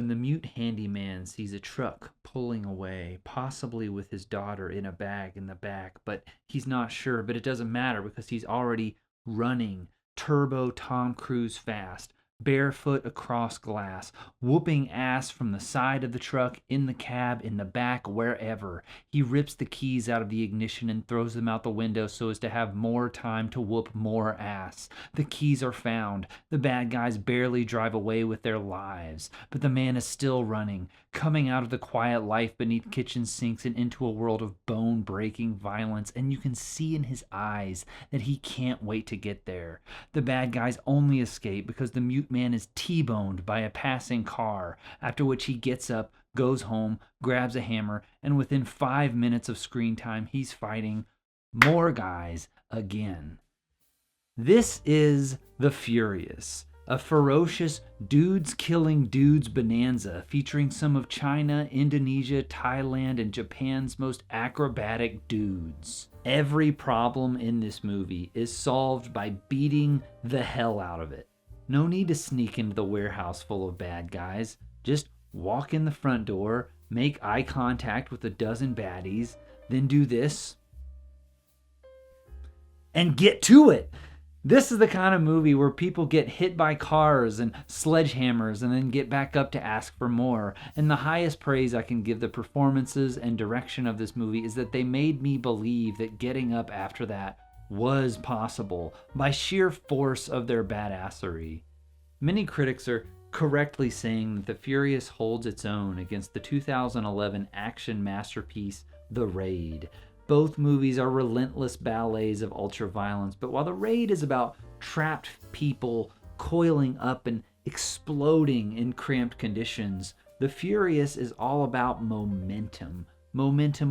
When the mute handyman sees a truck pulling away, possibly with his daughter in a bag in the back, but he's not sure, but it doesn't matter because he's already running turbo Tom Cruise fast, barefoot across glass, whooping ass from the side of the truck, in the cab, in the back, wherever. He rips the keys out of the ignition and throws them out the window so as to have more time to whoop more ass. The keys are found. The bad guys barely drive away with their lives, but the man is still running, coming out of the quiet life beneath kitchen sinks and into a world of bone-breaking violence, and you can see in his eyes that he can't wait to get there. The bad guys only escape because the mute man is T-boned by a passing car, after which he gets up, goes home, grabs a hammer, and within 5 minutes of screen time, he's fighting more guys again. This is The Furious, a ferocious dudes killing dudes bonanza featuring some of China, Indonesia, Thailand, and Japan's most acrobatic dudes. Every problem in this movie is solved by beating the hell out of it. No need to sneak into the warehouse full of bad guys. Just walk in the front door, make eye contact with a dozen baddies, then do this, and get to it. This is the kind of movie where people get hit by cars and sledgehammers and then get back up to ask for more. And the highest praise I can give the performances and direction of this movie is that they made me believe that getting up after that was possible by sheer force of their badassery. Many critics are correctly saying that The Furious holds its own against the 2011 action masterpiece, The Raid. Both movies are relentless ballets of ultra-violence, but while The Raid is about trapped people coiling up and exploding in cramped conditions, The Furious is all about momentum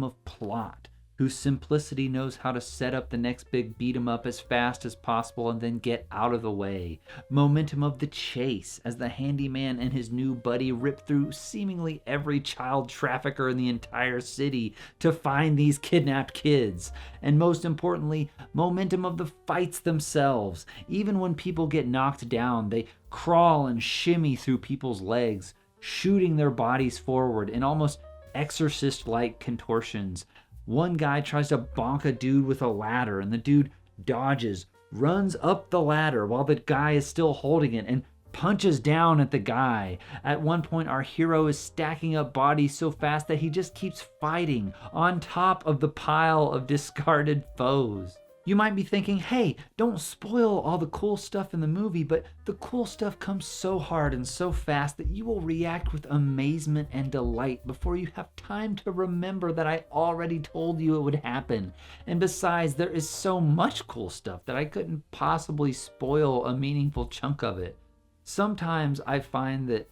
of plot, whose simplicity knows how to set up the next big beat-em-up as fast as possible and then get out of the way. Momentum of the chase, as the handyman and his new buddy rip through seemingly every child trafficker in the entire city to find these kidnapped kids. And most importantly, momentum of the fights themselves. Even when people get knocked down, they crawl and shimmy through people's legs, shooting their bodies forward in almost exorcist-like contortions. One guy tries to bonk a dude with a ladder, and the dude dodges, runs up the ladder while the guy is still holding it, and punches down at the guy. At one point, our hero is stacking up bodies so fast that he just keeps fighting on top of the pile of discarded foes. You might be thinking, hey, don't spoil all the cool stuff in the movie, but the cool stuff comes so hard and so fast that you will react with amazement and delight before you have time to remember that I already told you it would happen. And besides, there is so much cool stuff that I couldn't possibly spoil a meaningful chunk of it. Sometimes I find that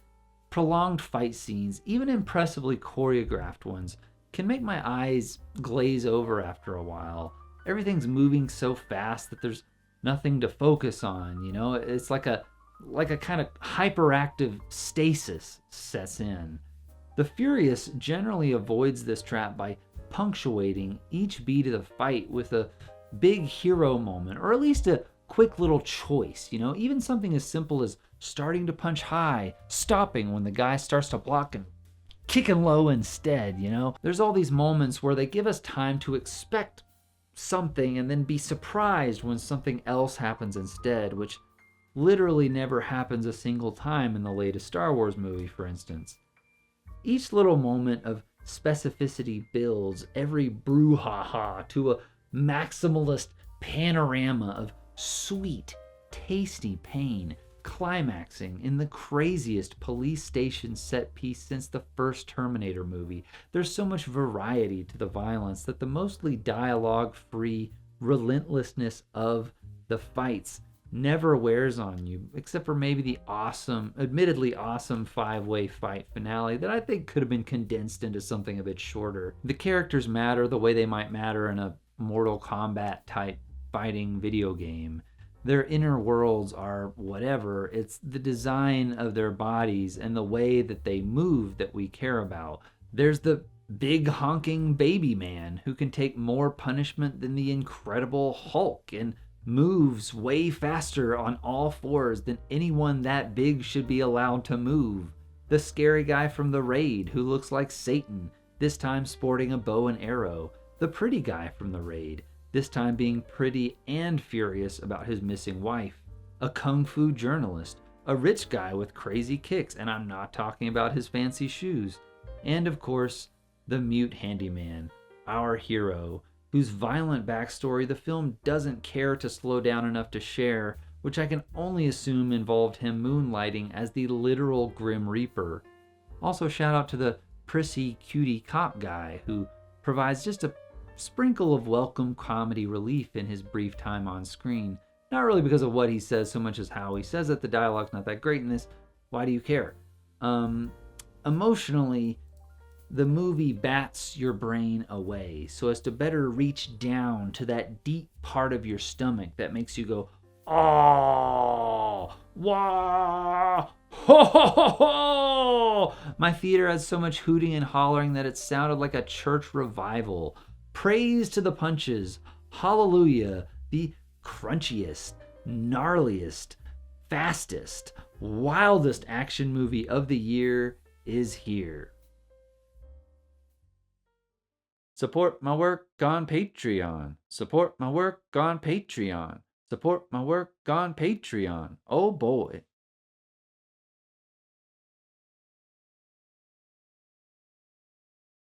prolonged fight scenes, even impressively choreographed ones, can make my eyes glaze over after a while. Everything's moving so fast that there's nothing to focus on, you know? It's like a kind of hyperactive stasis sets in. The Furious generally avoids this trap by punctuating each beat of the fight with a big hero moment, or at least a quick little choice, you know? Even something as simple as starting to punch high, stopping when the guy starts to block, and kicking low instead, you know? There's all these moments where they give us time to expect something and then be surprised when something else happens instead, which literally never happens a single time in the latest Star Wars movie, for instance. Each little moment of specificity builds every brouhaha to a maximalist panorama of sweet, tasty pain, climaxing in the craziest police station set piece since the first Terminator movie. There's so much variety to the violence that the mostly dialogue-free relentlessness of the fights never wears on you, except for maybe the admittedly awesome 5-way fight finale that I think could have been condensed into something a bit shorter. The characters matter the way they might matter in a Mortal Kombat type fighting video game. Their inner worlds are whatever. It's the design of their bodies and the way that they move that we care about. There's the big honking baby man who can take more punishment than the Incredible Hulk and moves way faster on all fours than anyone that big should be allowed to move. The scary guy from The Raid who looks like Satan, this time sporting a bow and arrow. The pretty guy from The Raid, this time being pretty and furious about his missing wife. A kung fu journalist, a rich guy with crazy kicks, and I'm not talking about his fancy shoes. And of course, the mute handyman, our hero, whose violent backstory the film doesn't care to slow down enough to share, which I can only assume involved him moonlighting as the literal Grim Reaper. Also, shout out to the prissy cutie cop guy who provides just a sprinkle of welcome comedy relief in his brief time on screen. Not really because of what he says so much as how he says it. The dialogue's not that great in this. Why do you care? Emotionally, the movie bats your brain away so as to better reach down to that deep part of your stomach that makes you go, oh, wah, ho, ho, ho, ho. My theater had so much hooting and hollering that it sounded like a church revival. Praise to the punches. Hallelujah. The crunchiest, gnarliest, fastest, wildest action movie of the year is here. Support my work on Patreon. Support my work on Patreon. Support my work on Patreon. Oh boy.